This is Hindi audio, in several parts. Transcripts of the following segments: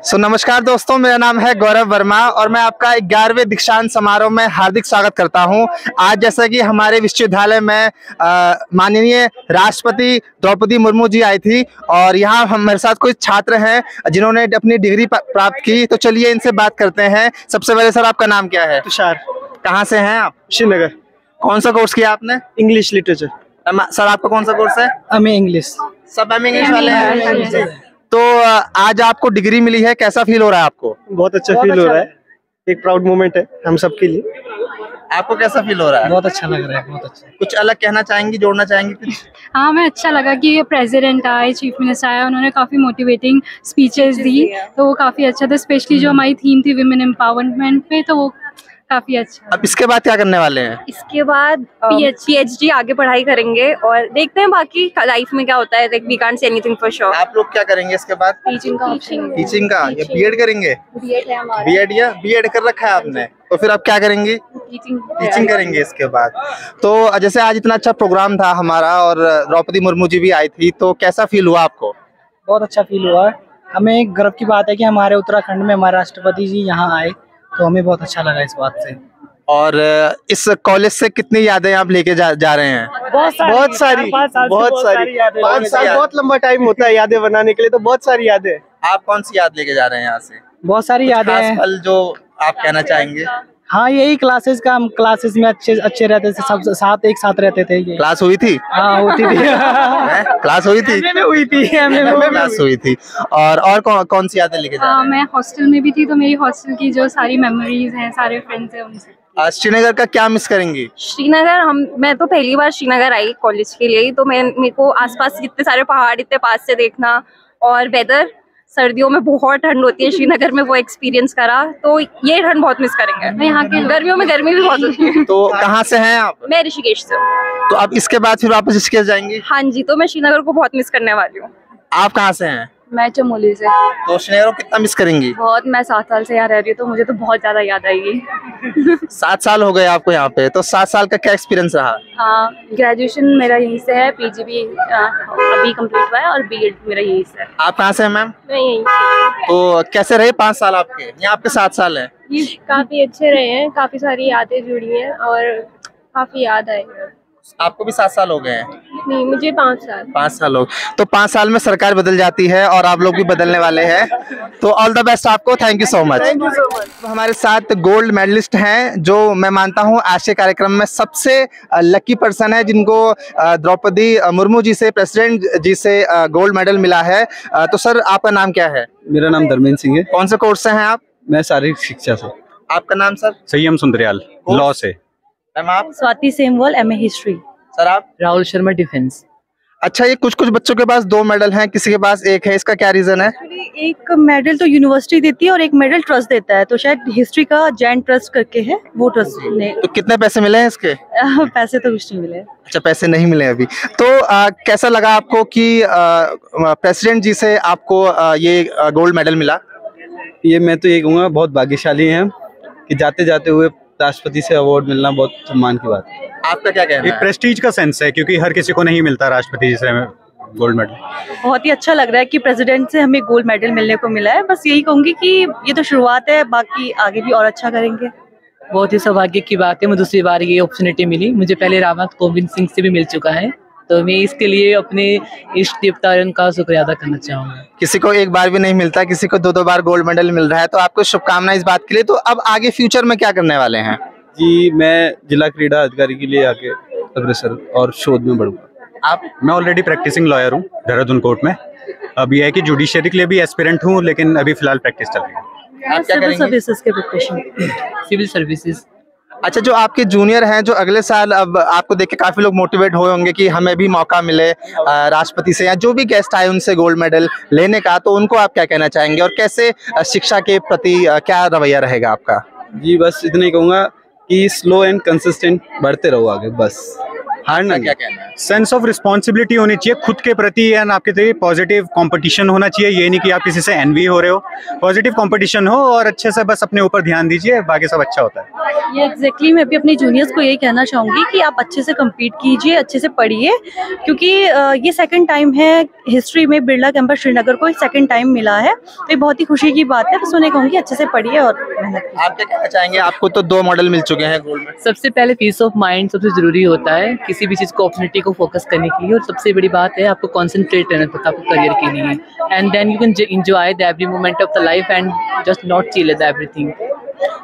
नमस्कार दोस्तों, मेरा नाम है गौरव वर्मा और मैं आपका 11वें दीक्षांत समारोह में हार्दिक स्वागत करता हूं। आज जैसा कि हमारे विश्वविद्यालय में माननीय राष्ट्रपति द्रौपदी मुर्मू जी आई थी और यहाँ हमारे साथ कुछ छात्र हैं जिन्होंने अपनी डिग्री प्राप्त की। तो चलिए इनसे बात करते हैं। सबसे पहले सर, आपका नाम क्या है? तुषार। कहाँ से हैं आप? श्रीनगर। कौन सा कोर्स किया आपने? English literature. सर, आपका कौन सा कोर्स है? हमें इंग्लिश। सब इंग्लिश वाले हैं। तो आज आपको डिग्री मिली है, कैसा फील हो रहा है आपको? बहुत अच्छा फील हो रहा है, एक प्राउड मोमेंट है हम सबके लिए। आपको कैसा फील हो रहा है? बहुत अच्छा लग रहा है, बहुत अच्छा। कुछ अलग कहना चाहेंगी, जोड़ना चाहेंगी कुछ? हाँ, मैं अच्छा लगा कि ये प्रेसिडेंट आए, चीफ मिनिस्टर आया, उन्होंने काफी मोटिवेटिंग स्पीचेस दी, तो वो काफी अच्छा था। स्पेशली जो हमारी थीम थी विमेन एम्पावरमेंट पे, तो वो काफी अच्छा। अब इसके बाद क्या करने वाले हैं? इसके बाद पीएचडी आगे पढ़ाई करेंगे और देखते हैं बाकी लाइफ में क्या होता है। We can't say anything for sure. आप लोग क्या करेंगे इसके बाद? टीचिंग का ऑप्शन। टीचिंग का या बीएड करेंगे? बीएड है हमारा। बीएड या बीएड कर रखा है आपने, तो फिर आप क्या करेंगे? टीचिंग करेंगे इसके बाद। तो जैसे आज इतना अच्छा प्रोग्राम था हमारा और द्रौपदी मुर्मू जी भी आई थी, तो कैसा फील हुआ आपको? बहुत अच्छा फील हुआ। हमें एक गर्व की बात है कि हमारे उत्तराखंड में हमारे राष्ट्रपति जी यहाँ आए, तो हमें बहुत अच्छा लगा इस बात से। और इस कॉलेज से कितनी यादें आप लेके जा रहे हैं? बहुत सारी 5 साल बहुत लंबा टाइम होता है यादें बनाने के लिए, तो बहुत सारी यादें। आप कौन सी याद लेके जा रहे हैं यहाँ से? बहुत सारी यादें हैं। पल जो आप कहना चाहेंगे? हाँ, यही क्लासेस का, हम क्लासेस में अच्छे रहते थे, सब साथ एक साथ रहते थे। ये क्लास हुई थी? हाँ, होती थी। क्लास हुई थी? हुई थी, क्लास हुई थी। और कौन सी यादें लेके जा रहे हैं? मैं हॉस्टल में भी थी, तो मेरी हॉस्टल की जो सारी मेमोरीज हैं, सारे फ्रेंड्स हैं, उनसे। श्रीनगर का क्या मिस करेंगी? श्रीनगर मैं तो पहली बार श्रीनगर आई कॉलेज के लिए, तो मेरे को आसपास इतने सारे पहाड़ इतने पास से देखना और वेदर, सर्दियों में बहुत ठंड होती है श्रीनगर में, वो एक्सपीरियंस करा, तो ये ठंड बहुत मिस करेंगे। यहाँ के गर्मियों में गर्मी भी बहुत होती है। तो कहाँ से हैं आप? मैं ऋषिकेश से हूँ। तो अब इसके बाद फिर वापस ऋषिकेश जाएंगी? हाँ जी, तो मैं श्रीनगर को बहुत मिस करने वाली हूँ। आप कहाँ से हैं? मैं चमोली से। तो श्रीनगर को कितना मिस करेंगी? बहुत। मैं 7 साल से यहाँ रह रही हूँ, तो मुझे तो बहुत ज्यादा याद आएगी। 7 साल हो गए आपको यहाँ पे, तो 7 साल का क्या एक्सपीरियंस रहा? ग्रेजुएशन मेरा यहीं से है, पीजी भी अभी कंप्लीट हुआ है और बीएड मेरा यहीं से है। आप कहाँ से हैं मैम? मैं यहीं से। तो कैसे रहे 5 साल आपके? यहाँ आपके 7 साल है। काफी अच्छे रहे हैं, काफी सारी यादें जुड़ी हैं और काफी याद आई। आपको भी 7 साल हो गए हैं? नहीं, मुझे 5 साल। 5 साल हो। तो 5 साल में सरकार बदल जाती है और आप लोग भी बदलने वाले हैं, तो ऑल द बेस्ट आपको। Thank you so much. हमारे साथ गोल्ड मेडलिस्ट हैं, जो मैं मानता हूं आज के कार्यक्रम में सबसे लकी पर्सन है, जिनको द्रौपदी मुर्मू जी से, प्रेसिडेंट जी से गोल्ड मेडल मिला है। तो सर, आपका नाम क्या है? मेरा नाम धर्मेंद्र सिंह है। कौन से कोर्स से हैं आप? मैं शारीरिक शिक्षा से। आपका नाम सर? संयम सुंदरियाल, लॉ से। आप? Swati Semwal, MA history. Sir आप? राहुल शर्मा, डिफेंस। अच्छा, ये कुछ बच्चों के पास 2 मेडल हैं, किसी के पास 1 है, इसका क्या रीजन है? एक मेडल तो यूनिवर्सिटी देती है और एक मेडल ट्रस्ट देता है, तो शायद हिस्ट्री का जैन ट्रस्ट करके है, वो ट्रस्ट ने। तो कितने पैसे मिले हैं इसके? पैसे तो कुछ नहीं मिले। अच्छा, पैसे नहीं मिले अभी। तो कैसा लगा आपको कि प्रेसिडेंट जी से आपको ये गोल्ड मेडल मिला? ये मैं तो ये कहूँगा बहुत भाग्यशाली हैं कि जाते जाते हुए राष्ट्रपति से अवार्ड मिलना बहुत सम्मान की बात है। आपका क्या कहना है? एक प्रेस्टीज का सेंस है, क्योंकि हर किसी को नहीं मिलता राष्ट्रपति जी से गोल्ड मेडल। बहुत ही अच्छा लग रहा है कि प्रेसिडेंट से हमें गोल्ड मेडल मिलने को मिला है। बस यही कहूंगी कि ये तो शुरुआत है, बाकी आगे भी और अच्छा करेंगे। बहुत ही सौभाग्य की बात है, मुझे दूसरी बार ये अपॉर्चुनिटी मिली। मुझे पहले रामनाथ कोविंद सिंह से भी मिल चुका है, तो मैं इसके लिए अपने इष्ट देवता का शुक्रिया अदा करना चाहूँगा। किसी को एक बार भी नहीं मिलता, किसी को 2 बार गोल्ड मेडल मिल रहा है, तो आपको शुभकामनाएं इस बात के लिए। तो अब आगे फ्यूचर में क्या करने वाले हैं? जी, मैं जिला क्रीड़ा अधिकारी के लिए आके अग्रसर और शोध में बढ़ूंगा। आप? मैं ऑलरेडी प्रैक्टिसिंग लॉयर हूँ देहरादून कोर्ट में। अब ये है कि जुडिशरी के लिए भी एस्पिरेंट हूँ, लेकिन अभी फिलहाल प्रैक्टिस चल रही है। आप क्या सिविल करेंगे? सर्विसेज के प्रिपरेशन। Civil services. अच्छा, जो आपके जूनियर हैं, जो अगले साल, अब आपको देख के काफी लोग मोटिवेट हुए होंगे कि हमें भी मौका मिले राष्ट्रपति से या जो भी गेस्ट आए उनसे गोल्ड मेडल लेने का, तो उनको आप क्या कहना चाहेंगे और कैसे शिक्षा के प्रति क्या रवैया रहेगा आपका? जी, बस इतना ही कहूँगा कि स्लो एंड कंसिस्टेंट बढ़ते रहो आगे, बस। हारना क्या कहना है? सेंस ऑफ रिस्पॉन्सिबिलिटी होनी चाहिए खुद के प्रति एंड आपके लिए पॉजिटिव कंपटीशन होना चाहिए। ये नहीं कि आप किसी से एनवी हो रहे हो, पॉजिटिव कंपटीशन हो और अच्छे से बस अपने ऊपर ध्यान दीजिए, बाकी सब अच्छा होता है। ये एग्जैक्टली मैं भी अपनी जूनियर्स को यही कहना चाहूँगी कि आप अच्छे से compete कीजिए, अच्छे से पढ़िए, क्योंकि ये सेकंड टाइम है हिस्ट्री में बिरला कैंपस श्रीनगर को सेकंड टाइम मिला है, तो ये बहुत ही खुशी की बात है। बस उन्हें कहूँगी अच्छे से पढ़िए और मेहनत कीजिए। आप क्या कहना चाहेंगे? आपको तो 2 मॉडल मिल चुके हैं गोल्ड में। सबसे पहले पीस ऑफ माइंड सबसे जरूरी होता है किसी भी चीज़ को, अपॉर्चुनिटी को फोकस करने के लिए, और सबसे बड़ी बात है आपको कॉन्सेंट्रेट रहना पड़ता है आपको करियर के लिए, and then you can enjoy the every moment of the life and just not chill at everything.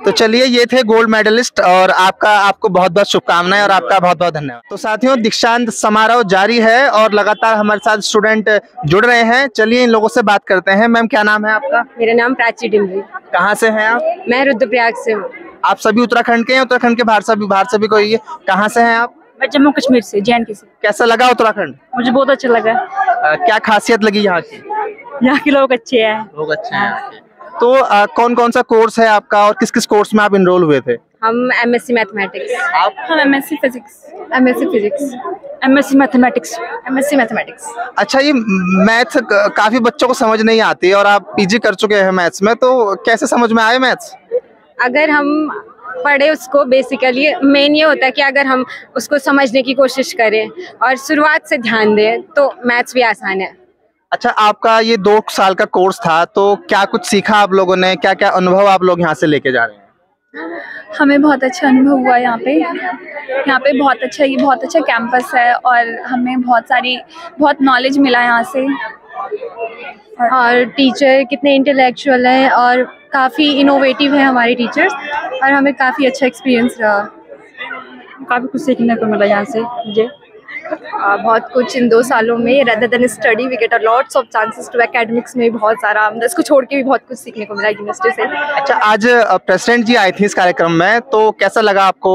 तो चलिए, ये थे गोल्ड मेडलिस्ट और आपको बहुत बहुत शुभकामनाएं और आपका बहुत बहुत धन्यवाद। तो साथियों, दीक्षांत समारोह जारी है और लगातार हमारे साथ स्टूडेंट जुड़ रहे हैं। चलिए इन लोगों से बात करते हैं। मैम, क्या नाम है आपका? मेरा नाम प्राची डिमरी। कहाँ से हैं आप? मैं रुद्रप्रयाग से हूँ। आप सभी उत्तराखंड के हैं? उत्तराखंड के बाहर से भी कोई है? कहाँ से हैं आप? मैं जम्मू कश्मीर से, JNK से। कैसा लगा उत्तराखंड? मुझे बहुत अच्छा लगा। क्या खासियत लगी यहाँ की? यहाँ के लोग अच्छे हैं। लोग अच्छे हैं। तो कौन कौन सा कोर्स है आपका और किस किस कोर्स में आप इनरोल हुए थे? हम MSc मैथमेटिक्स। हम MSc physics, MSc physics, MSc mathematics, MSc mathematics. अच्छा, ये मैथ काफी बच्चों को समझ नहीं आती और आप PG कर चुके हैं मैथ्स में, तो कैसे समझ में आए मैथ्स? अगर हम पढ़े उसको, बेसिकली मेन ये होता है कि अगर हम उसको समझने की कोशिश करें और शुरुआत से ध्यान दें तो मैथ्स भी आसान है। अच्छा, आपका ये 2 साल का कोर्स था, तो क्या कुछ सीखा आप लोगों ने? क्या क्या अनुभव आप लोग यहाँ से लेके जा रहे हैं? हमें बहुत अच्छा अनुभव हुआ यहाँ पे बहुत अच्छा कैंपस है और हमें बहुत नॉलेज मिला यहाँ से। और टीचर कितने इंटेलेक्चुअल हैं और काफ़ी इनोवेटिव है हमारे टीचर्स, और हमें काफ़ी अच्छा एक्सपीरियंस रहा। काफ़ी कुछ सीखने को मिला यहाँ से मुझे। बहुत कुछ इन 2 सालों में, rather than study we get a lots of chances to academics में भी बहुत सारा, इसको छोड़ के भी बहुत कुछ सीखने को मिला यूनिवर्सिटी से। अच्छा, आज प्रेसिडेंट जी आई थी इस कार्यक्रम में, तो कैसा लगा आपको?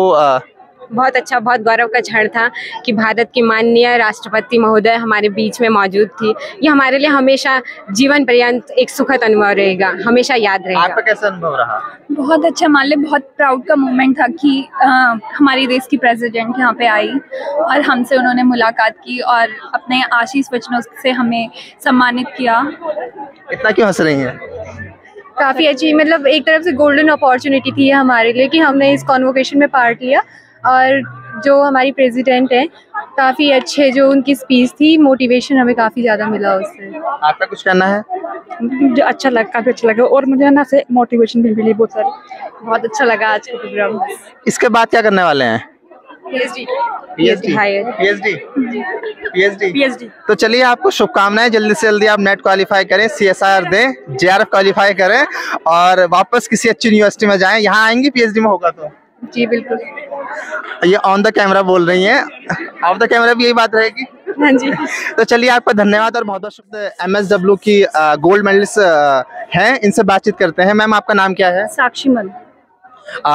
बहुत अच्छा, बहुत गौरव का क्षण था कि भारत की माननीय राष्ट्रपति महोदय हमारे बीच में मौजूद थी। ये हमारे लिए हमेशा जीवन पर्यंत एक सुखद अनुभव रहेगा, हमेशा याद रहेगा। आपका कैसा अनुभव रहा? बहुत अच्छा, मान ले बहुत प्राउड का मोमेंट था कि हमारे देश की प्रेसिडेंट यहाँ पे आई और हमसे उन्होंने मुलाकात की और अपने आशीष वचनों से हमें सम्मानित किया। इतना क्यों हंस रही हैं? काफ़ी अच्छी, मतलब एक तरफ से गोल्डन अपॉर्चुनिटी थी हमारे लिए कि हमने इस कॉन्वोकेशन में पार्ट लिया, और जो हमारी प्रेसिडेंट है काफ़ी अच्छे, जो उनकी स्पीच थी, मोटिवेशन हमें काफ़ी ज़्यादा मिला उससे। आपका कुछ कहना है? मुझे अच्छा लगा, काफ़ी अच्छा लगा और मुझे ना से मोटिवेशन भी मिली बहुत सारी। बहुत अच्छा लगा आज का प्रोग्राम। इसके बाद क्या करने वाले हैं? PhD। तो चलिए, आपको शुभकामनाएं, जल्दी से जल्दी आप नेट क्वालिफाई करें, CSIR दें, JRF क्वालिफाई करें और वापस किसी अच्छी यूनिवर्सिटी में जाएं। यहाँ आएंगी PhD में होगा तो? जी बिल्कुल। ये ऑन द कैमरा बोल रही हैं, ऑफ द कैमरा भी यही बात रहेगी? हाँ जी। तो चलिए, आपका धन्यवाद और बहुत बहुत शुक्रिया। MSW की गोल्ड मेडलिस्ट हैं, इनसे बातचीत करते हैं। मैम, आपका नाम क्या है? साक्षी मन।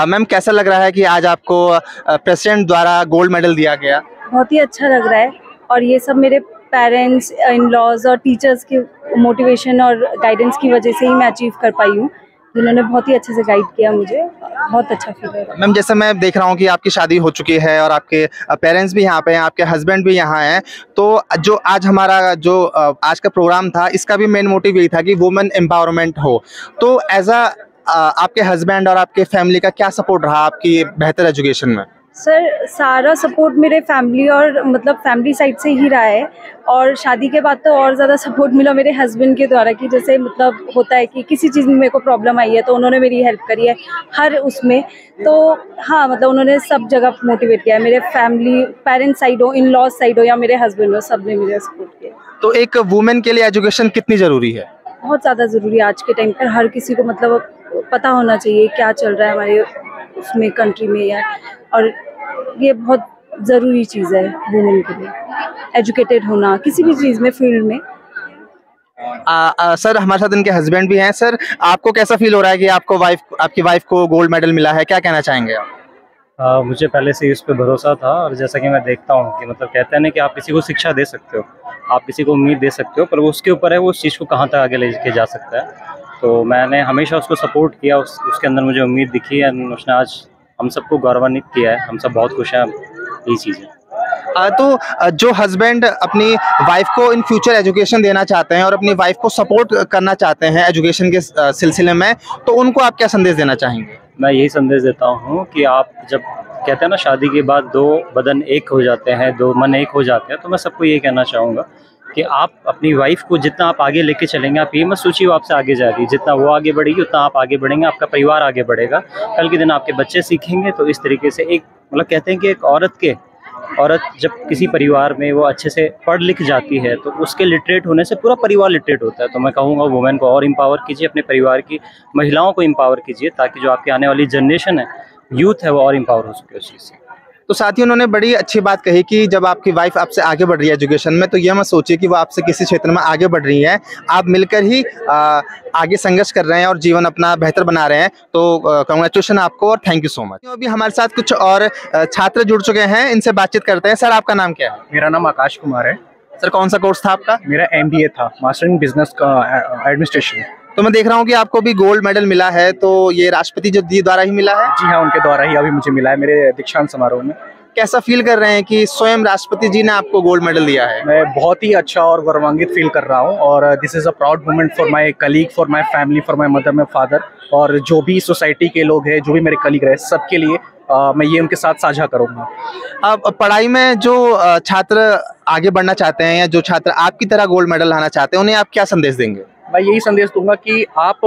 मैम, कैसा लग रहा है कि आज आपको प्रेसिडेंट द्वारा गोल्ड मेडल दिया गया? बहुत ही अच्छा लग रहा है, और ये सब मेरे पेरेंट्स, इन लॉज और टीचर्स के मोटिवेशन और गाइडेंस की वजह से ही मैं अचीव कर पाई हूँ। जिन्होंने बहुत ही अच्छे से गाइड किया मुझे, बहुत अच्छा फील हो रहा है। मैम, जैसे मैं देख रहा हूँ कि आपकी शादी हो चुकी है और आपके पेरेंट्स भी यहाँ पे हैं, आपके हस्बैंड भी यहाँ हैं, तो जो आज हमारा जो आज का प्रोग्राम था, इसका भी मेन मोटिव यही था कि वुमेन एम्पावरमेंट हो। तो एज आपके हस्बैंड और आपके फैमिली का क्या सपोर्ट रहा आपकी बेहतर एजुकेशन में? सर, सारा सपोर्ट मेरे फैमिली और मतलब फैमिली साइड से ही रहा है, और शादी के बाद तो और ज़्यादा सपोर्ट मिला मेरे हस्बैंड के द्वारा, कि जैसे मतलब होता है कि किसी चीज़ में मेरे को प्रॉब्लम आई है तो उन्होंने मेरी हेल्प करी है हर उसमें। तो हाँ, मतलब उन्होंने सब जगह मोटिवेट किया है, मेरे फैमिली, पेरेंट्स साइड हो, इन लॉज साइड हो या मेरे हस्बैंड हो, सब ने मेरा सपोर्ट किया। तो एक वुमेन के लिए एजुकेशन कितनी ज़रूरी है? बहुत ज़्यादा ज़रूरी है आज के टाइम पर। हर किसी को मतलब पता होना चाहिए क्या चल रहा है हमारे उसमें, कंट्री में, या और ये बहुत ज़रूरी चीज़ है वुमेन के लिए, एजुकेटेड होना किसी भी चीज़ में, फील्ड में। सर, हमारे साथ इनके हस्बैंड भी हैं। सर, आपको कैसा फील हो रहा है कि आपकी वाइफ को गोल्ड मेडल मिला है? क्या कहना चाहेंगे आप? मुझे पहले से इस पे भरोसा था, और जैसा कि मैं देखता हूँ कि मतलब कहते हैं ना कि आप किसी को शिक्षा दे सकते हो, आप किसी को उम्मीद दे सकते हो, पर वो उसके ऊपर है वो उस चीज़ को कहाँ तक आगे लेके जा सकता है। तो मैंने हमेशा उसको सपोर्ट किया, उसके अंदर मुझे उम्मीद दिखी है, उसने आज हम सबको गौरवान्वित किया है, हम सब बहुत खुश हैं। यही चीज़ है। तो जो हस्बैंड अपनी वाइफ को इन फ्यूचर एजुकेशन देना चाहते हैं और अपनी वाइफ को सपोर्ट करना चाहते हैं एजुकेशन के सिलसिले में, तो उनको आप क्या संदेश देना चाहेंगे? मैं यही संदेश देता हूँ कि आप जब कहते हैं ना शादी के बाद दो बदन एक हो जाते हैं, दो मन एक हो जाते हैं, तो मैं सबको ये कहना चाहूँगा कि आप अपनी वाइफ को जितना आप आगे लेके चलेंगे, आप ये मत सोचिए वो आपसे आगे जा रही है, जितना वो आगे बढ़ेगी उतना आप आगे बढ़ेंगे, आपका परिवार आगे बढ़ेगा, कल के दिन आपके बच्चे सीखेंगे। तो इस तरीके से एक मतलब कहते हैं कि एक औरत जब किसी परिवार में वो अच्छे से पढ़ लिख जाती है तो उसके लिटरेट होने से पूरा परिवार लिटरेट होता है। तो मैं कहूँगा वुमेन को और एम्पावर कीजिए, अपने परिवार की महिलाओं को एम्पावर कीजिए, ताकि जो आपकी आने वाली जनरेशन है, यूथ है, वो और एम्पावर हो सके उस चीज़ से। तो साथ ही उन्होंने बड़ी अच्छी बात कही कि जब आपकी वाइफ आपसे आगे बढ़ रही है एजुकेशन में, तो यह मत सोचिए कि वो आपसे किसी क्षेत्र में आगे बढ़ रही है, आप मिलकर ही आगे संघर्ष कर रहे हैं और जीवन अपना बेहतर बना रहे हैं। तो कांग्रेचुलेशन आपको और थैंक यू सो मच। अभी हमारे साथ कुछ और छात्र जुड़ चुके हैं, इनसे बातचीत करते हैं। सर, आपका नाम क्या है? मेरा नाम आकाश कुमार है। सर, कौन सा कोर्स था आपका? मेरा MBA था, मास्टर इन बिजनेस का एडमिनिस्ट्रेशन। तो मैं देख रहा हूँ कि आपको भी गोल्ड मेडल मिला है, तो ये राष्ट्रपति जी द्वारा ही मिला है? जी हाँ, उनके द्वारा ही अभी मुझे मिला है मेरे दीक्षांत समारोह में। कैसा फील कर रहे हैं कि स्वयं राष्ट्रपति जी ने आपको गोल्ड मेडल दिया है? मैं बहुत ही अच्छा और गौरवान्वित फील कर रहा हूँ, और this is a proud moment for my colleague, for my family, for my mother, my father, और जो भी सोसाइटी के लोग हैं, जो भी मेरे कलीग रहे, सबके लिए मैं ये उनके साथ साझा करूँगा। अब पढ़ाई में जो छात्र आगे बढ़ना चाहते हैं या जो छात्र आपकी तरह गोल्ड मेडल लाना चाहते हैं, उन्हें आप क्या संदेश देंगे? मैं यही संदेश दूंगा कि आप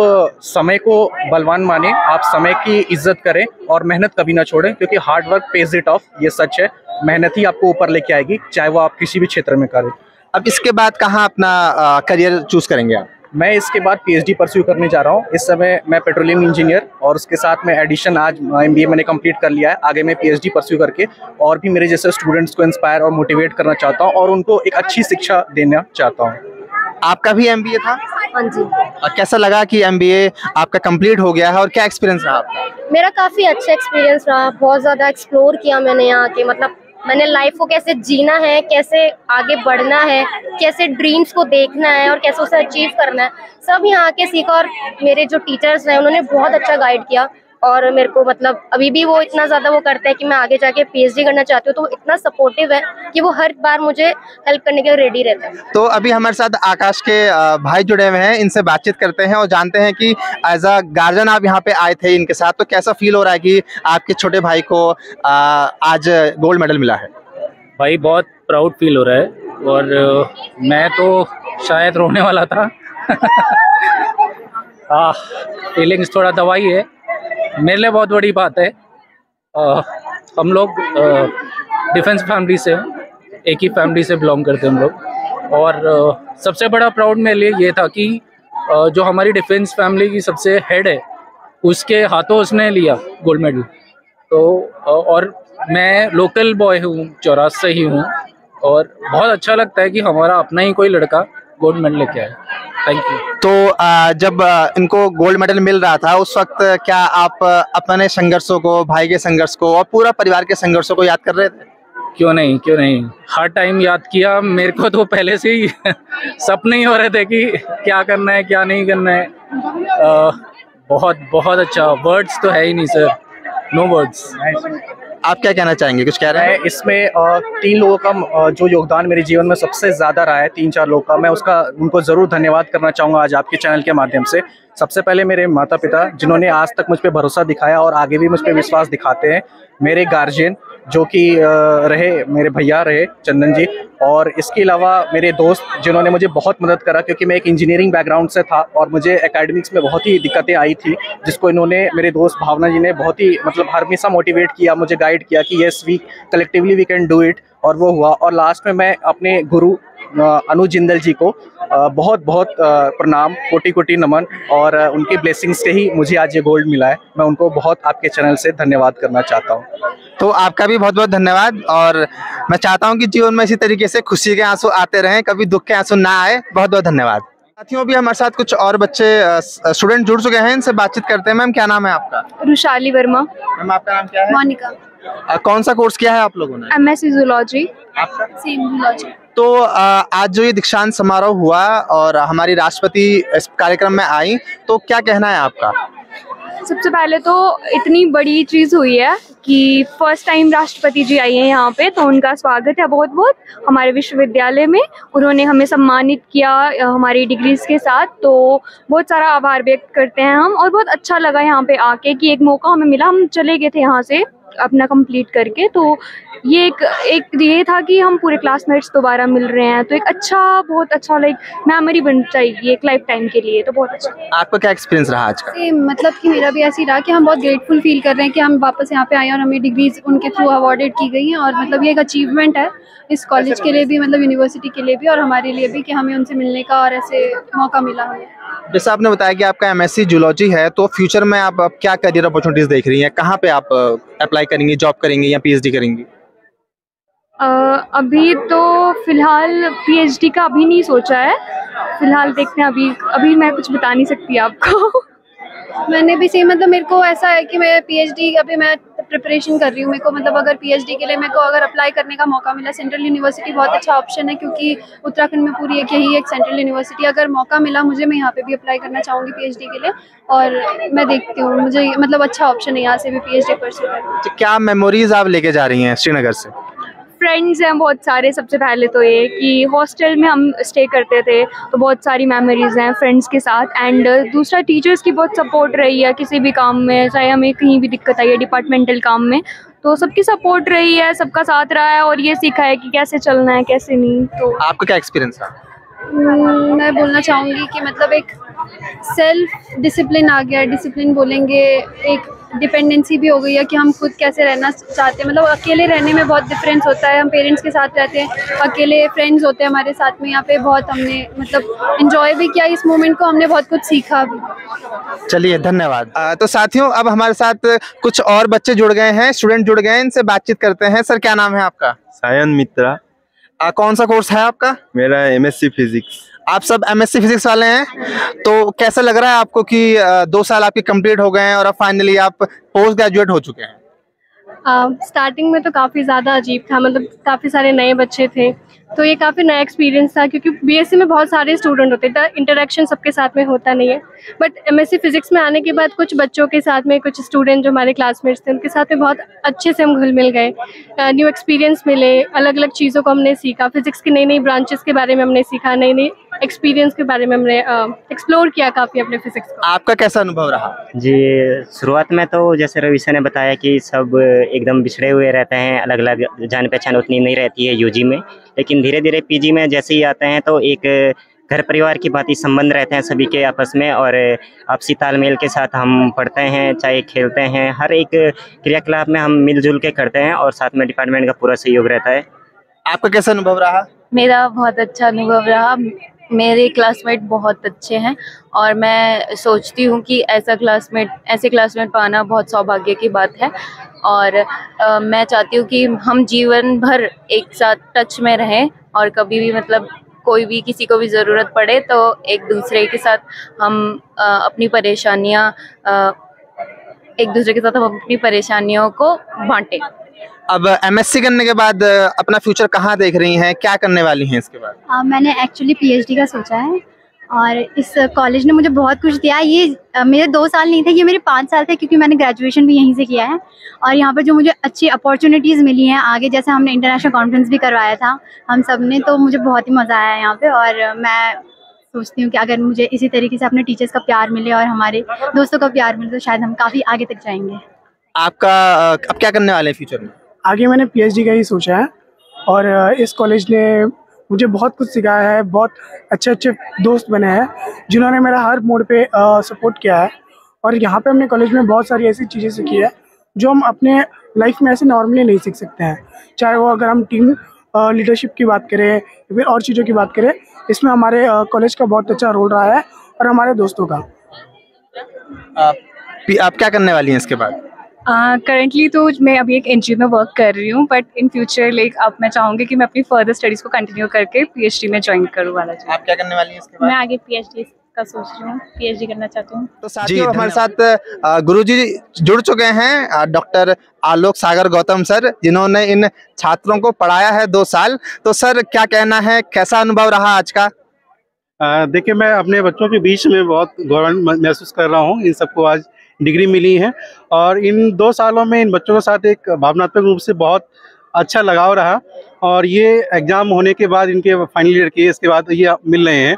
समय को बलवान माने, आप समय की इज्जत करें और मेहनत कभी ना छोड़ें, क्योंकि hard work page it of, ये सच है। मेहनत ही आपको ऊपर लेके आएगी, चाहे वो आप किसी भी क्षेत्र में करें। अब इसके बाद कहाँ अपना करियर चूज करेंगे आप? मैं इसके बाद PhD परस्यू करने जा रहा हूँ। इस समय मैं पेट्रोलियम इंजीनियर, और उसके साथ में एडिशन आज MBA मैंने कंप्लीट कर लिया है। आगे मैं PhD परस्यू करके और भी मेरे जैसे स्टूडेंट्स को इंस्पायर और मोटिवेट करना चाहता हूँ, और उनको एक अच्छी शिक्षा देना चाहता हूँ। आपका भी MBA था? हाँ जी। और कैसा लगा कि MBA आपका कंप्लीट हो गया है, और क्या एक्सपीरियंस रहा आपका? मेरा काफ़ी अच्छा एक्सपीरियंस रहा, बहुत ज़्यादा एक्सप्लोर किया मैंने यहाँ के, मतलब मैंने लाइफ को कैसे जीना है, कैसे आगे बढ़ना है, कैसे ड्रीम्स को देखना है और कैसे उसे अचीव करना है, सब यहाँ के सीखा। और मेरे जो टीचर्स हैं उन्होंने बहुत अच्छा गाइड किया, और मेरे को मतलब अभी भी वो इतना ज़्यादा वो करते हैं कि मैं आगे जाके PhD करना चाहती हूँ, तो वो इतना सपोर्टिव है कि वो हर बार मुझे हेल्प करने के लिए रेडी रहता है। तो अभी हमारे साथ आकाश के भाई जुड़े हुए हैं, इनसे बातचीत करते हैं और जानते हैं कि एज अ गार्जियन आप यहाँ पे आए थे इनके साथ, तो कैसा फील हो रहा है कि आपके छोटे भाई को आज गोल्ड मेडल मिला है? भाई बहुत प्राउड फील हो रहा है, और मैं तो शायद रोने वाला था। फीलिंग्स थोड़ा दवाई है, मेरे लिए बहुत बड़ी बात है। हम लोग डिफेंस फैमिली से, एक ही फैमिली से बिलोंग करते हैं हम लोग, और सबसे बड़ा प्राउड मेरे लिए ये था कि जो हमारी डिफेंस फैमिली की सबसे हेड है, उसके हाथों उसने लिया गोल्ड मेडल। तो और मैं लोकल बॉय हूँ, चौरास से ही हूँ, और बहुत अच्छा लगता है कि हमारा अपना ही कोई लड़का गोल्ड मेडल लेके आया। Thank you. तो जब इनको गोल्ड मेडल मिल रहा था उस वक्त क्या आप अपने संघर्षों को, भाई के संघर्ष को और पूरा परिवार के संघर्षों को याद कर रहे थे? क्यों नहीं, हर टाइम याद किया। मेरे को तो पहले से ही सपने ही हो रहे थे कि क्या करना है, क्या नहीं करना है। बहुत अच्छा, वर्ड्स तो है ही नहीं सर, नो वर्ड्स। आप क्या कहना चाहेंगे, कुछ कह रहे हैं? इसमें 3 लोगों का जो योगदान मेरे जीवन में सबसे ज़्यादा रहा है, 3-4 लोगों का, मैं उनको ज़रूर धन्यवाद करना चाहूँगा आज आपके चैनल के माध्यम से। सबसे पहले मेरे माता पिता, जिन्होंने आज तक मुझ पर भरोसा दिखाया और आगे भी मुझ पर विश्वास दिखाते हैं। मेरे गार्जियन, जो कि रहे मेरे भैया रहे चंदन जी, और इसके अलावा मेरे दोस्त, जिन्होंने मुझे बहुत मदद करा, क्योंकि मैं एक इंजीनियरिंग बैकग्राउंड से था और मुझे एकेडमिक्स में बहुत ही दिक्कतें आई थी, जिसको इन्होंने, मेरे दोस्त भावना जी ने बहुत ही मतलब हमेशा मोटिवेट किया, मुझे गाइड किया कि yes we collectively we can do it, और वो हुआ। और लास्ट में मैं अपने गुरु अनुज जिंदल जी को बहुत प्रणाम, कोटि नमन, और उनकी ब्लेसिंग्स से ही मुझे आज ये गोल्ड मिला है। मैं उनको बहुत आपके चैनल से धन्यवाद करना चाहता हूँ। तो आपका भी बहुत बहुत धन्यवाद, और मैं चाहता हूँ कि जीवन में इसी तरीके से खुशी के आंसू आते रहें, कभी दुख के आंसू ना आए। बहुत बहुत धन्यवाद। साथियों, भी हमारे साथ कुछ और बच्चे स्टूडेंट जुड़ चुके हैं, इनसे बातचीत करते हैं। मैम, क्या नाम है आपका? रुशाली वर्मा। मैम, आपका नाम क्या है? मोनिका। कौन सा कोर्स किया है आप लोगों ने? MSc zoology. आपका? Same zoology. तो आज जो ये दीक्षांत समारोह हुआ और हमारी राष्ट्रपति इस कार्यक्रम में आई, तो क्या कहना है आपका? सबसे पहले तो इतनी बड़ी चीज़ हुई है कि फर्स्ट टाइम राष्ट्रपति जी आई हैं यहाँ पे, तो उनका स्वागत है बहुत बहुत हमारे विश्वविद्यालय में। उन्होंने हमें सम्मानित किया हमारी डिग्रीज के साथ, तो बहुत सारा आभार व्यक्त करते हैं हम। और बहुत अच्छा लगा यहाँ पे आके कि एक मौका हमें मिला, हम चले गए थे यहाँ से अपना कंप्लीट करके, तो ये एक ये था कि हम पूरे क्लासमेट्स दोबारा मिल रहे हैं, तो एक अच्छा बहुत अच्छा लाइक मेमोरी बन जाएगी एक लाइफ टाइम के लिए, तो बहुत अच्छा। आपका क्या एक्सपीरियंस रहा आज का? मतलब कि मेरा भी ऐसे ही रहा कि हम बहुत ग्रेटफुल फील कर रहे हैं कि हम वापस यहाँ पे आए और हमें डिग्रीज उनके थ्रू अवॉर्डेड की गई हैं, और मतलब ये एक अचीवमेंट है इस कॉलेज के लिए भी, मतलब यूनिवर्सिटी के लिए भी और हमारे लिए भी, कि हमें उनसे मिलने का और ऐसे मौका मिला हमें। जैसे आपने बताया कि आपका एमएससी जूलॉजी है, तो फ्यूचर में आप क्या करियर अपॉर्चुनिटीज देख रही हैं? कहाँ पे आप अप्लाई करेंगी, जॉब करेंगी या पीएचडी करेंगी? अभी तो फिलहाल पीएचडी का अभी नहीं सोचा है, फिलहाल देखते हैं। अभी मैं कुछ बता नहीं सकती आपको। मैंने भी सही, मतलब मेरे को ऐसा है कि मैं पीएचडी अभी मैं प्रिपरेशन कर रही हूँ। मेरे को मतलब अगर पीएचडी के लिए मेरे को अगर अप्लाई करने का मौका मिला, सेंट्रल यूनिवर्सिटी बहुत अच्छा ऑप्शन है, क्योंकि उत्तराखंड में पूरी यही एक सेंट्रल यूनिवर्सिटी। अगर मौका मिला मुझे, मैं यहाँ पे भी अप्लाई करना चाहूँगी पीएचडी के लिए, और मैं देखती हूँ, मुझे मतलब अच्छा ऑप्शन है यहाँ से भी पीएचडी परस्यू करना। तो क्या मेमोरीज आप लेके जा रही हैं श्रीनगर से? फ्रेंड्स हैं बहुत सारे। सबसे पहले तो ये कि हॉस्टल में हम स्टे करते थे, तो बहुत सारी मेमोरीज हैं फ्रेंड्स के साथ। एंड दूसरा टीचर्स की बहुत सपोर्ट रही है किसी भी काम में, चाहे हमें कहीं भी दिक्कत आई है डिपार्टमेंटल काम में, तो सबकी सपोर्ट रही है, सबका साथ रहा है, और ये सीखा है कि कैसे चलना है कैसे नहीं। तो आपका क्या एक्सपीरियंस रहा? मैं बोलना चाहूँगी कि मतलब एक सेल्फ डिसिप्लिन आ गया, डिसिप्लिन बोलेंगे, एक डिपेंडेंसी भी हो गई है कि हम खुद कैसे रहना चाहते हैं। मतलब अकेले रहने में बहुत डिफरेंस होता है, हम पेरेंट्स के साथ रहते हैं, अकेले फ्रेंड्स होते हैं हमारे साथ में। यहाँ पे बहुत हमने मतलब एंजॉय भी किया इस मोमेंट को, हमने बहुत कुछ सीखा भी। चलिए धन्यवाद। तो साथियों, अब हमारे साथ कुछ और बच्चे जुड़ गए हैं, स्टूडेंट जुड़ गए हैं, इनसे बातचीत करते हैं। सर क्या नाम है आपका? सायन मित्रा। कौन सा कोर्स है आपका? मेरा एमएससी फिजिक्स। आप सब एमएससी फिजिक्स वाले हैं, तो कैसा लग रहा है आपको कि 2 साल आपके कंप्लीट हो गए हैं और अब फाइनली आप पोस्ट ग्रेजुएट हो चुके हैं? स्टार्टिंग में तो काफ़ी ज़्यादा अजीब था, मतलब काफ़ी सारे नए बच्चे थे, तो ये काफ़ी नया एक्सपीरियंस था, क्योंकि बीएससी में बहुत सारे स्टूडेंट होते थे, इंटरेक्शन सबके साथ में होता नहीं है। बट एमएससी फिजिक्स में आने के बाद कुछ बच्चों के साथ में, कुछ स्टूडेंट जो हमारे क्लासमेट्स थे, उनके साथ में बहुत अच्छे से हम घुल मिल गए, न्यू एक्सपीरियंस मिले, अलग अलग चीज़ों को हमने सीखा, फिजिक्स की नई नई ब्रांचेस के बारे में हमने सीखा, नई नई एक्सपीरियंस के बारे में हमने एक्सप्लोर किया काफ़ी अपने फिजिक्स को। आपका कैसा अनुभव रहा? जी, शुरुआत में तो जैसे रवि सर ने बताया कि सब एकदम बिछड़े हुए रहते हैं, अलग अलग जान पहचान उतनी नहीं रहती है यूजी में, लेकिन धीरे धीरे पीजी में जैसे ही आते हैं तो एक घर परिवार की बात ही संबंध रहते हैं सभी के आपस में, और आपसी तालमेल के साथ हम पढ़ते हैं, चाहे खेलते हैं, हर एक क्रियाकलाप में हम मिलजुल के करते हैं, और साथ में डिपार्टमेंट का पूरा सहयोग रहता है। आपका कैसा अनुभव रहा? मेरा बहुत अच्छा अनुभव रहा। मेरे क्लासमेट बहुत अच्छे हैं, और मैं सोचती हूँ कि ऐसे क्लासमेट पाना बहुत सौभाग्य की बात है, और मैं चाहती हूँ कि हम जीवन भर एक साथ टच में रहें, और कभी भी मतलब कोई भी किसी को भी ज़रूरत पड़े तो एक दूसरे के साथ हम अपनी परेशानियों को बांटें। अब एमएससी करने के बाद अपना फ्यूचर कहाँ देख रही हैं, क्या करने वाली हैं इसके बाद? मैंने एक्चुअली पीएचडी का सोचा है, और इस कॉलेज ने मुझे बहुत कुछ दिया। ये मेरे 2 साल नहीं थे, ये मेरे 5 साल थे, क्योंकि मैंने ग्रेजुएशन भी यहीं से किया है। और यहाँ पर जो मुझे अच्छी अपॉर्चुनिटीज़ मिली हैं आगे, जैसे हमने इंटरनेशनल कॉन्फ्रेंस भी करवाया था हम सब ने, तो मुझे बहुत ही मज़ा आया यहाँ पे। और मैं सोचती हूँ कि अगर मुझे इसी तरीके से अपने टीचर्स का प्यार मिले और हमारे दोस्तों का प्यार मिले, तो शायद हम काफ़ी आगे तक जाएंगे। आपका अब क्या करने वाले हैं फ्यूचर में? आगे मैंने पीएचडी का ही सोचा है, और इस कॉलेज ने मुझे बहुत कुछ सिखाया है, बहुत अच्छे अच्छे दोस्त बने हैं जिन्होंने मेरा हर मोड़ पे सपोर्ट किया है। और यहाँ पे हमने कॉलेज में बहुत सारी ऐसी चीज़ें सीखी है जो हम अपने लाइफ में ऐसे नॉर्मली नहीं सीख सकते हैं, चाहे वो अगर हम टीम लीडरशिप की बात करें या फिर और चीज़ों की बात करें। इसमें हमारे कॉलेज का बहुत अच्छा रोल रहा है, और हमारे दोस्तों का। आप क्या करने वाली हैं इसके बाद? करंटली तो मैं अभी एक एनजीओ में वर्क कर रही हूँ, बट इन फ्यूचर अब मैं चाहूँगी कि मैं अपनी फर्दर स्टडीज़ को कंटिन्यू करके पीएचडी में ज्वाइन करूँ वाला। आप क्या करने वाली हैं इसके बाद? मैं आगे पीएचडी का सोच रही हूँ, पीएचडी करना चाहती हूँ। तो साथियों, हमारे साथ गुरुजी जुड़ चुके हैं, डॉक्टर आलोक सागर गौतम सर, जिन्होंने इन छात्रों को पढ़ाया है 2 साल। तो सर क्या कहना है, कैसा अनुभव रहा आज का? देखिए, मैं अपने बच्चों के बीच में बहुत गौरव महसूस कर रहा हूँ। इन सबको आज डिग्री मिली है और इन 2 सालों में इन बच्चों के साथ एक भावनात्मक रूप से बहुत अच्छा लगाव रहा और ये एग्ज़ाम होने के बाद इनके फाइनल ईयर के इसके बाद ये मिल रहे हैं।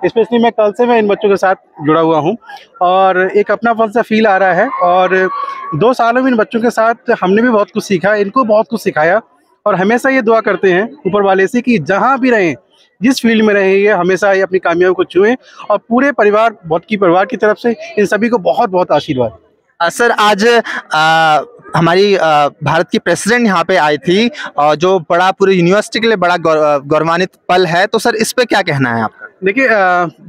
स्पेशली मैं कल से मैं इन बच्चों के साथ जुड़ा हुआ हूँ और एक अपनापन सा फील आ रहा है और 2 सालों में इन बच्चों के साथ हमने भी बहुत कुछ सीखा, इनको बहुत कुछ सिखाया और हमेशा ये दुआ करते हैं ऊपर वाले से कि जहाँ भी रहें, जिस फील्ड में रहे, ये हमेशा ये अपनी कामयाबी को छुएं और पूरे परिवार परिवार की तरफ से इन सभी को बहुत बहुत आशीर्वाद। सर, आज हमारी भारत की प्रेसिडेंट यहाँ पे आई थी और जो बड़ा पूरी यूनिवर्सिटी के लिए बड़ा गौरवान्वित पल है, तो सर इस पे क्या कहना है आपका? देखिए,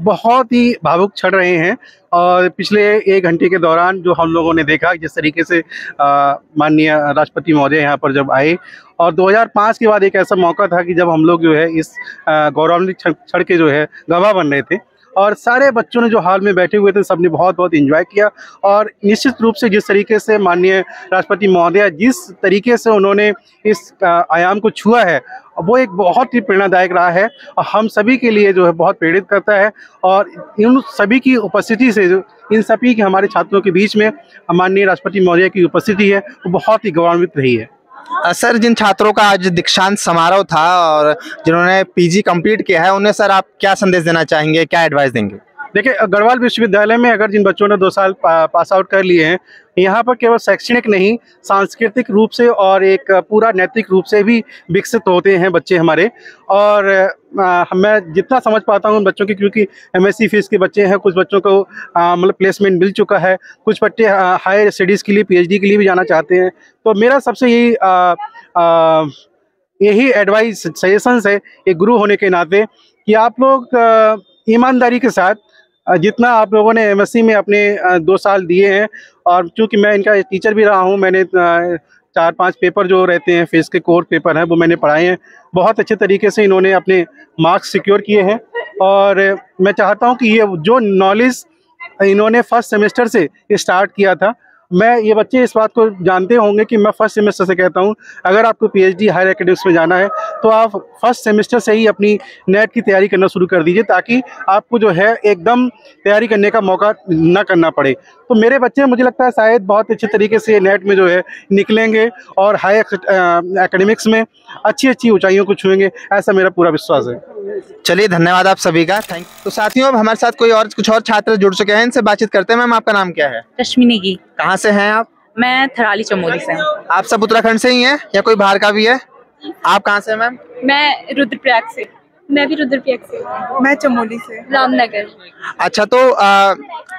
बहुत ही भावुक क्षण रहे हैं और पिछले 1 घंटे के दौरान जो हम लोगों ने देखा जिस तरीके से माननीय राष्ट्रपति महोदय यहाँ पर जब आए और 2005 के बाद एक ऐसा मौका था कि जब हम लोग जो है इस गौरवान्वित क्षण के जो है गवाह बन रहे थे और सारे बच्चों ने जो हॉल में बैठे हुए थे सबने बहुत बहुत एंजॉय किया और निश्चित रूप से जिस तरीके से माननीय राष्ट्रपति महोदय जिस तरीके से उन्होंने इस आयाम को छुआ है वो एक बहुत ही प्रेरणादायक रहा है और हम सभी के लिए जो है बहुत प्रेरित करता है और इन सभी की उपस्थिति से इन सभी के हमारे छात्रों के बीच में माननीय राष्ट्रपति महोदय की उपस्थिति है वो बहुत ही गौरवान्वित रही है। सर, जिन छात्रों का आज दीक्षांत समारोह था और जिन्होंने पीजी कंप्लीट किया है उन्हें सर आप क्या संदेश देना चाहेंगे, क्या एडवाइस देंगे? देखिए, गढ़वाल विश्वविद्यालय में अगर जिन बच्चों ने 2 साल पास आउट कर लिए हैं, यहाँ पर केवल शैक्षणिक नहीं सांस्कृतिक रूप से और एक पूरा नैतिक रूप से भी विकसित होते हैं बच्चे हमारे और मैं जितना समझ पाता हूँ उन बच्चों की, क्योंकि MSc फीस के बच्चे हैं, कुछ बच्चों को मतलब प्लेसमेंट मिल चुका है, कुछ बच्चे हायर स्टडीज़ के लिए PhD के लिए भी जाना चाहते हैं। तो मेरा सबसे यही एडवाइस सजेशंस है एक गुरु होने के नाते कि आप लोग ईमानदारी के साथ जितना आप लोगों ने MSc में अपने 2 साल दिए हैं और चूँकि मैं इनका टीचर भी रहा हूँ, मैंने 4-5 पेपर जो रहते हैं फेस के कोर पेपर हैं वो मैंने पढ़ाए हैं। बहुत अच्छे तरीके से इन्होंने अपने मार्क्स सिक्योर किए हैं और मैं चाहता हूँ कि ये जो नॉलेज इन्होंने फर्स्ट सेमेस्टर से स्टार्ट किया था, मैं ये बच्चे इस बात को जानते होंगे कि मैं फर्स्ट सेमेस्टर से कहता हूँ अगर आपको PhD हायर एकेडमिक्स में जाना है तो आप फर्स्ट सेमेस्टर से ही अपनी नेट की तैयारी करना शुरू कर दीजिए ताकि आपको जो है एकदम तैयारी करने का मौका ना करना पड़े। तो मेरे बच्चे मुझे लगता है शायद बहुत अच्छे तरीके से नेट में जो है निकलेंगे और हायर एकेडमिक्स में अच्छी ऊंचाइयों को छुएंगे, ऐसा मेरा पूरा विश्वास है। चलिए, धन्यवाद आप सभी का, थैंक यू। तो साथियों, अब हमारे साथ कुछ और छात्र जुड़ चुके हैं, इनसे बातचीत करते हैं। मैम, आपका नाम क्या है? रश्मि की। कहाँ से हैं आप? मैं थराली चमोली से हूँ। आप सब उत्तराखंड से ही हैं या कोई बाहर का भी है? आप कहाँ से हैं मैम? मैं रुद्रप्रयाग से। मैं भी रुद्रप्रयाग से। मैं चमोली से। रामनगर। अच्छा, तो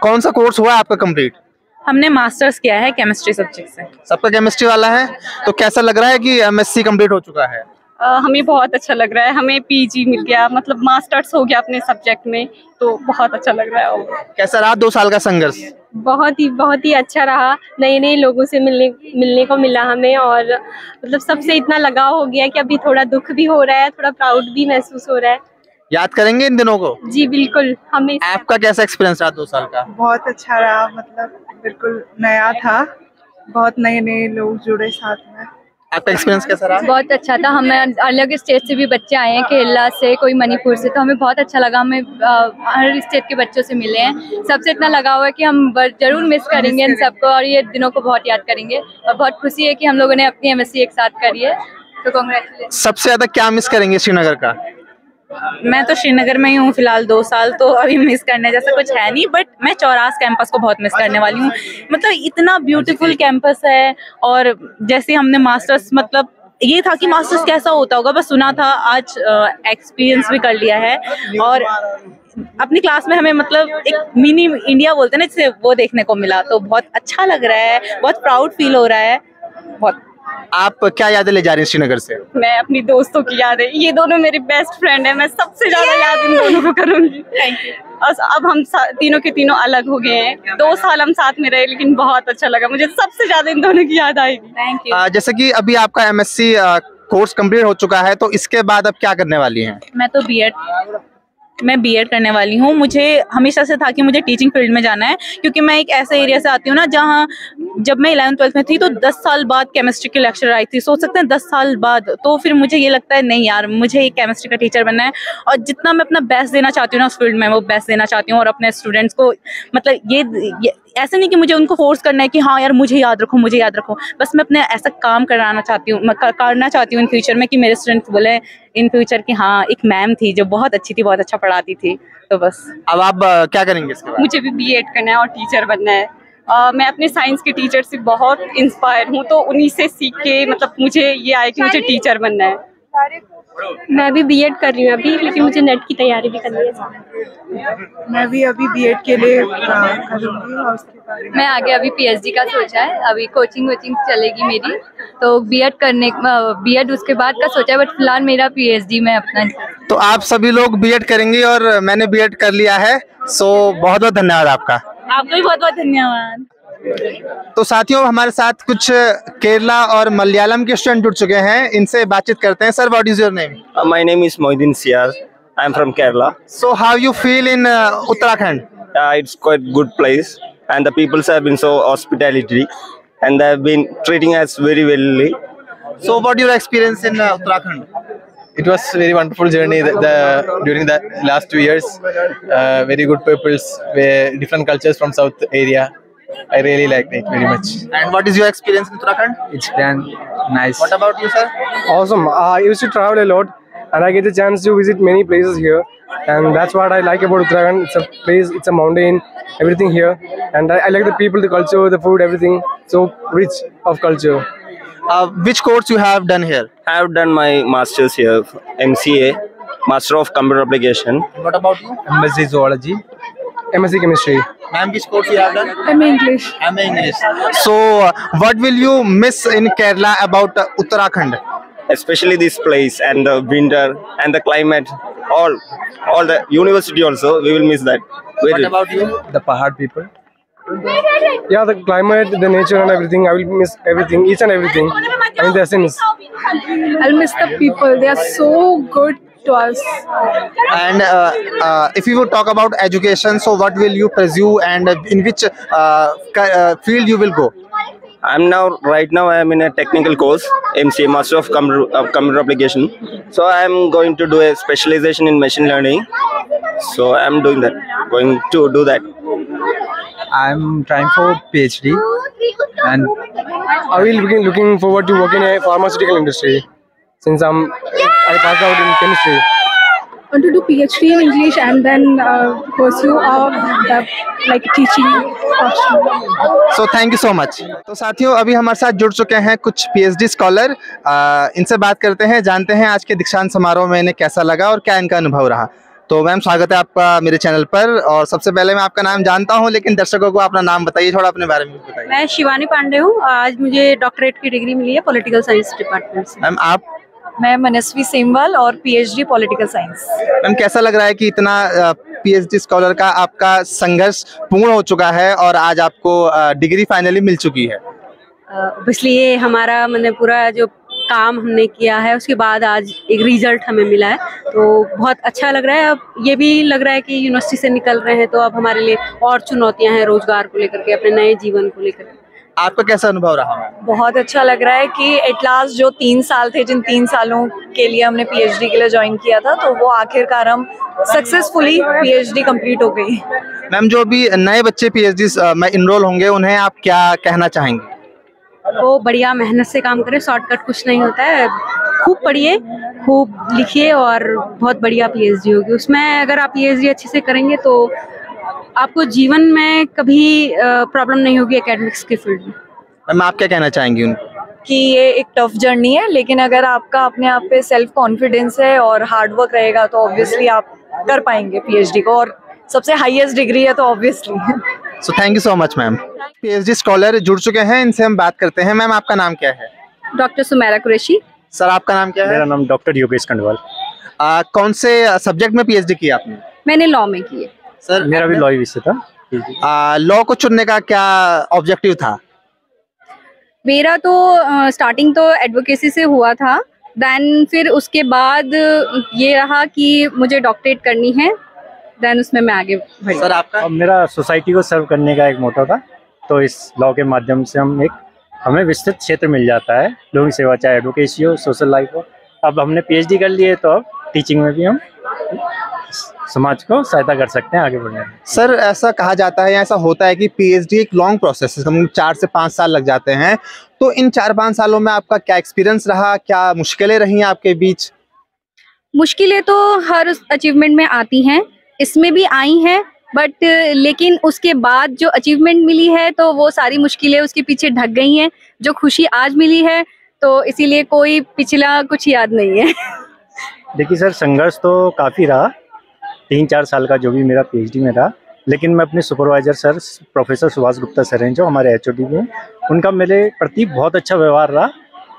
कौन सा कोर्स हुआ आपका कंप्लीट? हमने मास्टर्स किया है केमिस्ट्री सब्जेक्ट से। सबका केमिस्ट्री वाला है, तो कैसा लग रहा है कि MSc कंप्लीट हो चुका है? हमें बहुत अच्छा लग रहा है, हमें PG मिल गया, मतलब मास्टर्स हो गया अपने सब्जेक्ट में, तो बहुत अच्छा लग रहा है। कैसा रहा 2 साल का संघर्ष? बहुत ही अच्छा रहा। नए लोगों से मिलने को मिला हमें और मतलब सबसे इतना लगाव हो गया कि अभी थोड़ा दुख भी हो रहा है, थोड़ा प्राउड भी महसूस हो रहा है। याद करेंगे इन दिनों को? जी बिल्कुल। हमें आपका कैसा एक्सपीरियंस रहा 2 साल का? बहुत अच्छा रहा, मतलब बिल्कुल नया था, बहुत नए लोग जुड़े साथ में। आपका एक्सपीरियंस कैसा रहा? बहुत अच्छा था। हमें अलग स्टेट से भी बच्चे आए हैं, केरला से, कोई मणिपुर से, तो हमें बहुत अच्छा लगा। हमें हर स्टेट के बच्चों से मिले हैं, सबसे इतना लगा हुआ है कि हम जरूर मिस करेंगे इन सबको और ये दिनों को बहुत याद करेंगे और बहुत खुशी है कि हम लोगों ने अपनी MSc एक साथ करी है, तो कांग्रेचुलेशन। सबसे ज्यादा क्या मिस करेंगे श्रीनगर का? मैं तो श्रीनगर में ही हूँ फिलहाल 2 साल, तो अभी मिस करने जैसा कुछ है नहीं, बट मैं चौरास कैंपस को बहुत मिस करने वाली हूँ। मतलब इतना ब्यूटीफुल कैंपस है और जैसे हमने मास्टर्स, मतलब ये था कि मास्टर्स कैसा होता होगा बस सुना था, आज एक्सपीरियंस भी कर लिया है और अपनी क्लास में हमें मतलब एक मिनी इंडिया बोलते हैं ना, जिसे वो देखने को मिला, तो बहुत अच्छा लग रहा है, बहुत प्राउड फील हो रहा है। बहुत। आप क्या यादें ले जा रही हैं श्रीनगर से? मैं अपनी दोस्तों की यादें, ये दोनों मेरे बेस्ट फ्रेंड है, मैं सबसे ज्यादा याद इन दोनों को करूंगी। Thank you. और अब हम तीनों के तीनों अलग हो गए हैं, 2 साल हम साथ में रहे, लेकिन बहुत अच्छा लगा, मुझे सबसे ज्यादा इन दोनों की याद आएगी। Thank you. जैसे कि अभी आपका MSc कोर्स कंप्लीट हो चुका है, तो इसके बाद अब क्या करने वाली हैं? मैं तो B.Ed मैं बीएड करने वाली हूँ। मुझे हमेशा से था कि मुझे टीचिंग फील्ड में जाना है, क्योंकि मैं एक ऐसे एरिया से आती हूँ ना जहाँ जब मैं 11th-12th में थी तो 10 साल बाद केमिस्ट्री की लेक्चर आई थी। सोच सकते हैं 10 साल बाद। तो फिर मुझे ये लगता है नहीं यार, मुझे एक केमिस्ट्री का टीचर बनना है और जितना मैं अपना बेस्ट देना चाहती हूँ ना उस फील्ड में, वो बेस्ट देना चाहती हूँ। और अपने स्टूडेंट्स को मतलब ये ऐसे नहीं कि मुझे उनको फोर्स करना है कि हाँ यार मुझे याद रखो, मुझे याद रखो। बस मैं अपने ऐसा काम करना चाहती हूँ इन फ्यूचर में कि मेरे स्टूडेंट्स बोले इन फ्यूचर कि हाँ एक मैम थी जो बहुत अच्छी थी, बहुत अच्छा पढ़ाती थी। तो बस। अब आप क्या करेंगे इसके बाद? मुझे भी बीएड करना है और टीचर बनना है। मैं अपने साइंस के टीचर से बहुत इंस्पायर हूँ, तो उन्हीं से सीख के मतलब मुझे ये आया कि मुझे टीचर बनना है। मैं भी बीएड कर रही हूँ अभी, लेकिन मुझे नेट की तैयारी भी करनी है। मैं भी अभी बीएड के लिए करूँगी और उसके बाद मैं आगे अभी पीएचडी का सोचा है, अभी कोचिंग चलेगी मेरी, तो बीएड उसके बाद का सोचा है, बट फिलहाल मेरा पीएचडी में अपना। तो आप सभी लोग बीएड करेंगे और मैंने बीएड कर लिया है, सो बहुत बहुत धन्यवाद आपका। आपको भी बहुत बहुत धन्यवाद। तो साथियों, हमारे साथ कुछ केरला और मलयालम के स्टूडेंट जुड़ चुके हैं, इनसे बातचीत करते हैं। Sir, what is your name? My name is Moidin Siaz. I am from Kerala. So how you feel in Uttarakhand? It's quite good place, and the people have been so hospitality, and they have been treating us very well. So what your experience in Uttarakhand? It was very wonderful journey during the last 2 years. Very good peoples, different cultures from south area. I really liked it very much. And what is your experience in Uttarakhand? It's been nice. What about you, sir? Awesome. I used to travel a lot, and I get the chance to visit many places here, and that's what I like about Uttarakhand. It's a place, it's a mountain, everything here, and I like the people, the culture, the food, everything. So rich of culture. Which course you have done here? I have done my masters here, MCA, Master of Computer Application. What about you? MSc Zoology. MSc Chemistry. Ma'am, which course you have done? MA English. MA English. So, what will you miss in Kerala about Uttarakhand? Especially this place and the winter and the climate, all the university also. We will miss that. What about you? The Pahad people. Yeah, the climate, the nature, and everything. I will miss everything, each and everything. I mean, the essence. I'll miss the people. They are so good to us. And if you would talk about education, so what will you pursue and in which field you will go? Right now I am in a technical course, MCA, Master of Computer Application. So I am going to do a specialization in machine learning. So I am doing that, going to do that. I am trying for PhD, and I will be looking forward to work in a pharmaceutical industry, since I passed out in chemistry. I want to do PhD in English and then pursue like teaching option. So thank you so much. तो साथियों, अभी हमारे साथ जुड़ चुके हैं कुछ PhD स्कॉलर। इनसे बात करते हैं, जानते हैं आज के दीक्षांत समारोह में इन्हें कैसा लगा और क्या इनका अनुभव रहा। तो मैम, स्वागत है आपका मेरे चैनल पर। और सबसे पहले मैं आपका नाम जानता हूं, लेकिन दर्शकों को अपना नाम बताइए, थोड़ा अपने बारे में बताइए। मैं शिवानी पांडे हूं। आज मुझे डॉक्टरेट की डिग्री मिली है पॉलिटिकल साइंस डिपार्टमेंट से। मैम, आप? मैं मनस्वी सेमवाल और पीएचडी पॉलिटिकल साइंस। मैम, कैसा लग रहा है कि इतना पीएचडी स्कॉलर का आपका संघर्ष पूर्ण हो चुका है और आज आपको डिग्री फाइनली मिल चुकी है? इसलिए हमारा मैंने पूरा जो काम हमने किया है उसके बाद आज एक रिजल्ट हमें मिला है, तो बहुत अच्छा लग रहा है। अब ये भी लग रहा है कि यूनिवर्सिटी से निकल रहे हैं तो अब हमारे लिए और चुनौतियां हैं रोजगार को लेकर के, अपने नए जीवन को लेकर। आपका कैसा अनुभव रहा? बहुत अच्छा लग रहा है कि एट लास्ट जो 3 साल थे, जिन 3 सालों के लिए हमने पीएचडी के लिए ज्वाइन किया था, तो वो आखिरकार हम सक्सेसफुली पीएचडी कंप्लीट हो गई। मैम, जो भी नए बच्चे पीएचडी में इनरोल होंगे उन्हें आप क्या कहना चाहेंगे? वो बढ़िया मेहनत से काम करें, शॉर्टकट कुछ नहीं होता है। खूब पढ़िए, खूब लिखिए और बहुत बढ़िया पीएचडी होगी। उसमें अगर आप पीएचडी अच्छे से करेंगे तो आपको जीवन में कभी प्रॉब्लम नहीं होगी एकेडमिक्स के फील्ड में। मैम, आप क्या कहना चाहेंगी उनको? कि ये एक टफ जर्नी है, लेकिन अगर आपका अपने आप पे सेल्फ कॉन्फिडेंस है और हार्ड वर्क रहेगा तो ऑब्वियसली आप कर पाएंगे पीएचडी को, और सबसे हाईएस्ट डिग्री है तो obviously. So thank you so much ma'am. PhD scholar जुड़ चुके हैं, इनसे हम बात करते हैं। मैम, आपका नाम क्या है? डॉक्टर सुमेरा कुरैशी। सर, आपका नाम क्या है? मेरा नाम डॉक्टर योगेश खंडवाल। कौन से सब्जेक्ट में पीएचडी की आपने? मैंने लॉ में की है। सर, मेरा भी लॉ विषय था। लॉ को चुनने का क्या ऑब्जेक्टिव था? मेरा तो स्टार्टिंग तो एडवोकेसी से हुआ था, देन फिर उसके बाद ये रहा कि मुझे डॉक्टरेट करनी है देन उसमें मैं आगे बढ़ी। सर आपका? मेरा सोसाइटी को सर्व करने का एक मोटो था, तो इस लॉ के माध्यम से हमें विस्तृत क्षेत्र मिल जाता है, लोगों की सेवा, चाहे एडवोकेसी हो, सोशल लाइफ हो। अब हमने PhD कर लिए तो अब टीचिंग में भी हम समाज को सहायता कर सकते हैं आगे बढ़ने में। सर ऐसा कहा जाता है या ऐसा होता है कि PhD एक लॉन्ग प्रोसेस है, हम 4 से 5 साल लग जाते हैं, तो इन 4-5 सालों में आपका क्या एक्सपीरियंस रहा, क्या मुश्किलें रही आपके बीच? मुश्किलें तो हर अचीवमेंट में आती हैं, इसमें भी आई हैं, बट लेकिन उसके बाद जो अचीवमेंट मिली है तो वो सारी मुश्किलें उसके पीछे ढक गई हैं। जो खुशी आज मिली है तो इसीलिए कोई पिछला कुछ याद नहीं है। देखिए सर, संघर्ष तो काफ़ी रहा, 3-4 साल का जो भी मेरा PhD में रहा, लेकिन मैं अपने supervisor sir professor Subhash Gupta sir हैं जो हमारे HOD में, उनका मेरे प्रति बहुत अच्छा व्यवहार रहा।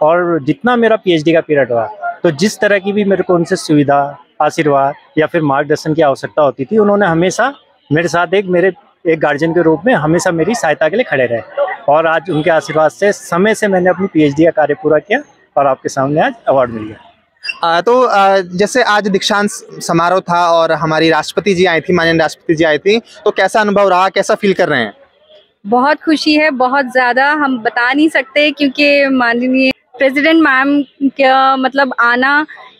और जितना मेरा PhD का पीरियड रहा, तो जिस तरह की भी मेरे को उनसे सुविधा, आशीर्वाद या फिर मार्गदर्शन की आवश्यकता होती थी, उन्होंने हमेशा मेरे साथ एक गार्जियन के रूप में हमेशा मेरी सहायता के लिए खड़े रहे। और आज उनके आशीर्वाद से समय से मैंने अपनी PhD का कार्य पूरा किया और आपके सामने आज अवार्ड मिल गया। जैसे आज दीक्षांत समारोह था और हमारी राष्ट्रपति जी आई थी, माननीय राष्ट्रपति जी आई थी, तो कैसा अनुभव रहा, कैसा फील कर रहे हैं? बहुत खुशी है, बहुत ज़्यादा, हम बता नहीं सकते, क्योंकि माननीय प्रेसिडेंट मैम का मतलब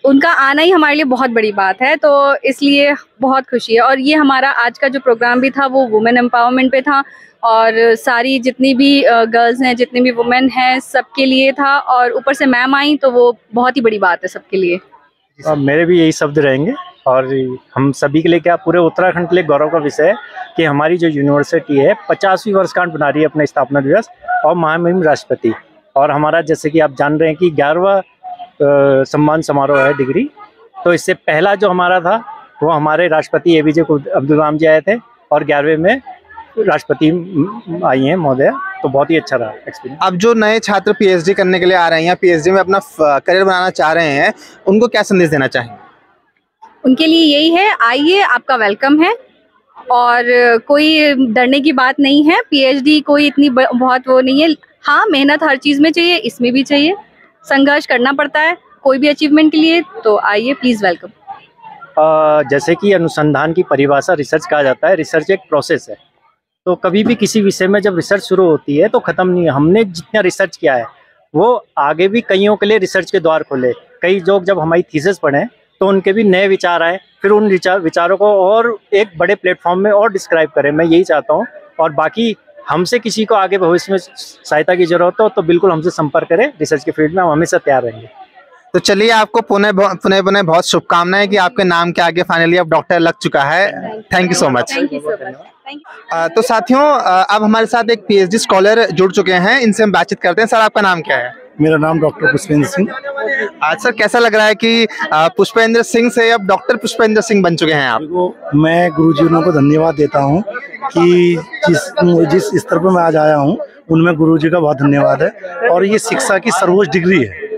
उनका आना ही हमारे लिए बहुत बड़ी बात है, तो इसलिए बहुत खुशी है। और ये हमारा आज का जो प्रोग्राम भी था वो वुमेन एम्पावरमेंट पे था, और सारी जितनी भी गर्ल्स हैं, जितनी भी वुमेन हैं, सबके लिए था, और ऊपर से मैम आई तो वो बहुत ही बड़ी बात है सबके लिए। मेरे भी यही शब्द रहेंगे, और हम सभी के लिए, क्या पूरे उत्तराखंड के लिए गौरव का विषय है कि हमारी जो यूनिवर्सिटी है 50वीं वर्षगांठ बना रही है अपना स्थापना दिवस, और महामहिम राष्ट्रपति, और हमारा जैसे कि आप जान रहे हैं कि 11वां सम्मान समारोह है डिग्री। तो इससे पहला जो हमारा था वो हमारे राष्ट्रपति APJ अब्दुल कलाम जी आए थे, और 11वें में राष्ट्रपति आई हैं महोदया, तो बहुत ही अच्छा रहा एक्सपीरियंस। अब जो नए छात्र PhD करने के लिए आ रहे हैं या PhD में अपना करियर बनाना चाह रहे हैं, उनको क्या संदेश देना चाहेंगे? उनके लिए यही है, आइए, आपका वेलकम है, और कोई डरने की बात नहीं है। PhD कोई इतनी बहुत वो नहीं है। हाँ, मेहनत हर चीज़ में चाहिए, इसमें भी चाहिए, संघर्ष करना पड़ता है कोई भी अचीवमेंट के लिए, तो आइए, प्लीज़ वेलकम। जैसे कि अनुसंधान की परिभाषा रिसर्च कहा जाता है, रिसर्च एक प्रोसेस है, तो कभी भी किसी विषय में जब रिसर्च शुरू होती है तो ख़त्म नहीं है। हमने जितना रिसर्च किया है वो आगे भी कईयों के लिए रिसर्च के द्वार खोले। कई लोग जब हमारी थीसिस पढ़ें तो उनके भी नए विचार आए, फिर उन विचारों को और एक बड़े प्लेटफॉर्म में और डिस्क्राइब करें, मैं यही चाहता हूँ। और बाकी हमसे किसी को आगे भविष्य में सहायता की जरूरत हो तो बिल्कुल हमसे संपर्क करें, रिसर्च के फील्ड में हम हमेशा तैयार रहेंगे। तो चलिए, आपको पुनः बहुत शुभकामनाएं कि आपके नाम के आगे फाइनली अब डॉक्टर लग चुका है। Thank you so much. तो साथियों, अब हमारे साथ एक PhD स्कॉलर जुड़ चुके हैं, इनसे हम बातचीत करते हैं। सर, आपका नाम क्या है? मेरा नाम डॉक्टर पुष्पेंद्र सिंह। आज सर कैसा लग रहा है कि पुष्पेंद्र सिंह से अब डॉक्टर पुष्पेंद्र सिंह बन चुके हैं आप? मैं गुरुजीओं को धन्यवाद देता हूं कि जिस स्तर पर मैं आज आया हूं उनमें गुरुजी का बहुत धन्यवाद है। और ये शिक्षा की सर्वोच्च डिग्री है,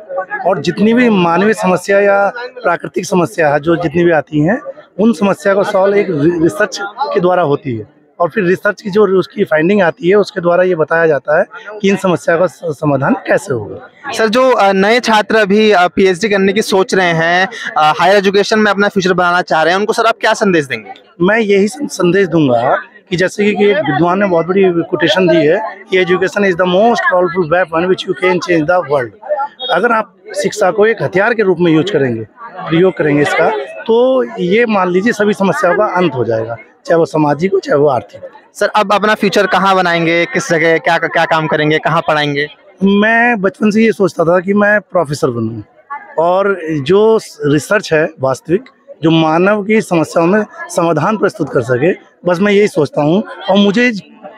और जितनी भी मानवीय समस्या या प्राकृतिक समस्या है जो जितनी भी आती हैं, उन समस्या को सॉल्व एक रिसर्च के द्वारा होती है, और फिर रिसर्च की जो उसकी फाइंडिंग आती है उसके द्वारा ये बताया जाता है कि इन समस्या का समाधान कैसे होगा। सर, जो नए छात्र अभी PhD करने की सोच रहे हैं, हायर एजुकेशन में अपना फ्यूचर बनाना चाह रहे हैं, उनको सर आप क्या संदेश देंगे? मैं यही संदेश दूंगा कि जैसे कि एक विद्वान ने बहुत बड़ी कोटेशन दी है कि education is the most powerful weapon which you can change the world. अगर आप शिक्षा को एक हथियार के रूप में यूज करेंगे, प्रयोग करेंगे इसका, तो ये मान लीजिए सभी समस्याओं का अंत हो जाएगा, चाहे वो सामाजिक हो चाहे वो आर्थिक। सर, अब अपना फ्यूचर कहाँ बनाएंगे, किस जगह क्या काम करेंगे, कहाँ पढ़ाएंगे? मैं बचपन से ये सोचता था कि मैं प्रोफेसर बनूं, और जो रिसर्च है वास्तविक, जो मानव की समस्याओं में समाधान प्रस्तुत कर सके, बस मैं यही सोचता हूँ। और मुझे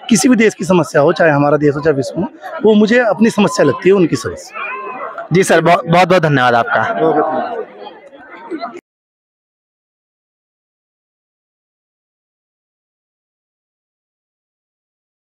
किसी भी देश की समस्या हो, चाहे हमारा देश हो चाहे विश्व में, वो मुझे अपनी समस्या लगती है, उनकी समस्या। जी सर, बहुत बहुत धन्यवाद आपका।